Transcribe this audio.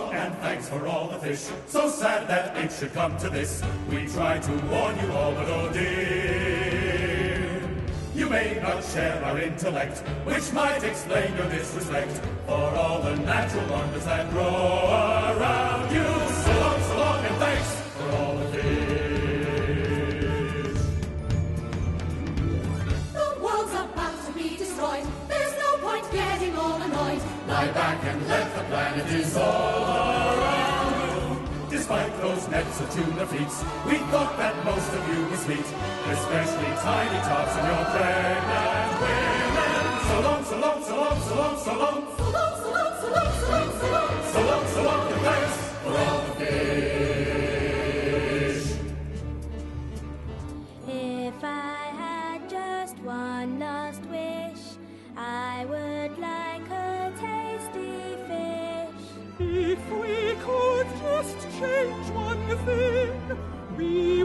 long, and thanks for all the fish. So sad that it should come to this. We tried to warn you all, but oh dear, you may not share our intellect, which might explain your disrespect for all the natural wonders that grow around you. So long, and thanks for all the fish. The world's about to be destroyed. There's no point getting all annoyed. Lie back and let the planet dissolve around you. Despite those nets of tuna feet, we thought that most of you were sweet, especially tiny tots and your pregnant women. So long, so long, so long, so long, so long. So long, so long, so long, so long, so long. So long, so long, and thanks for all the fish. If I had just one last wish, I would like a tasty fish. If we could just change one thing, we